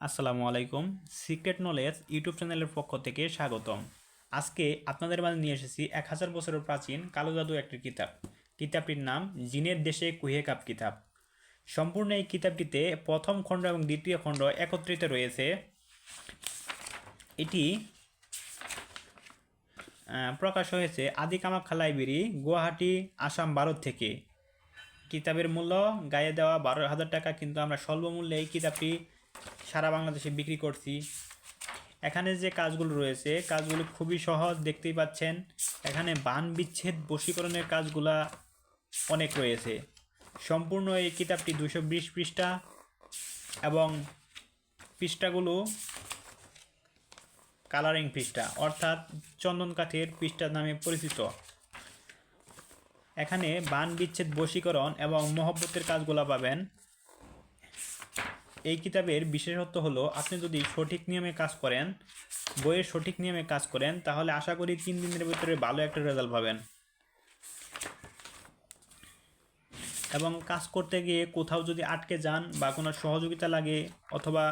আসসালামু আলাইকুম। Secret knowledge YouTube চ্যানেলের পক্ষ থেকে স্বাগতম। আজকে আপনাদের মাঝে নিয়ে এসেছি 1000 বছরের প্রাচীন কালো জাদু একটি কিতাব। কিতাবটির নাম জিনের দেশে কুহেকাপ কিতাব। সম্পূর্ণ এই কিতাবটিতে প্রথম খণ্ড এবং দ্বিতীয় খণ্ড একত্রিত রয়েছে। এটি প্রকাশ হয়েছে আদি কামাখ্যা লাইব্রেরি, গুয়াহাটি, আসাম, ভারত থেকে। কিতাবের মূল্য গায়ে দেওয়া 12,000 টাকা, কিন্তু আমরা স্বল্প মূল্যে এই কিতাবটি সারা বাংলাদেশে বিক্রি করছি। এখানে যে কাজগুলো রয়েছে কাজগুলো খুবই সহজ, দেখতেই পাচ্ছেন। এখানে বান বিচ্ছেদ বশীকরণের কাজগুলা অনেক রয়েছে। সম্পূর্ণ এই কিতাবটি 220 পৃষ্ঠা এবং পৃষ্ঠাগুলো কালারিং পৃষ্ঠা, অর্থাৎ চন্দন কাঠের পৃষ্ঠা নামে পরিচিত। এখানে বান বিচ্ছেদ বশীকরণ এবং মহব্বতের কাজগুলো পাবেন। এই কিতাবের বিশেষত্ব হলো, আপনি যদি সঠিক নিয়মে কাজ করেন, বইয়ের সঠিক নিয়মে কাজ করেন, তাহলে আশা করি 3 দিনের ভিতরে ভালো একটা রেজাল্ট পাবেন। এবং কাজ করতে গিয়ে কোথাও যদি আটকে যান বা কোনো সহযোগিতা লাগে অথবা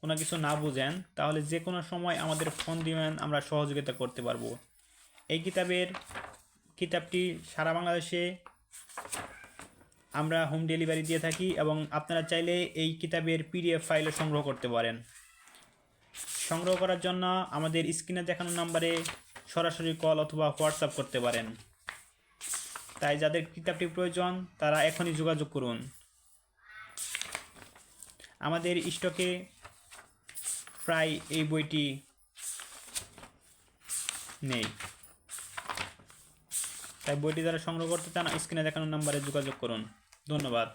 কোনো কিছু না বুঝেন, তাহলে যে কোনো সময় আমাদের ফোন দিবেন, আমরা সহযোগিতা করতে পারবো। এই কিতাবটি সারা বাংলাদেশে আমরা হোম ডেলিভারি দিয়ে থাকি এবং আপনারা চাইলে এই কিতাবের পিডিএফ ফাইলও সংগ্রহ করতে পারেন। সংগ্রহ করার জন্য আমাদের স্ক্রিনে দেখানো নাম্বারে সরাসরি কল অথবা হোয়াটসঅ্যাপ করতে পারেন। তাই যাদের কিতাবটি প্রয়োজন তারা এখনই যোগাযোগ করুন। আমাদের স্টকে প্রায় এই বইটি নেই, তাই বইটি যারা সংগ্রহ করতে চান স্ক্রিনে দেখানো নাম্বারে যোগাযোগ করুন। ধন্যবাদ।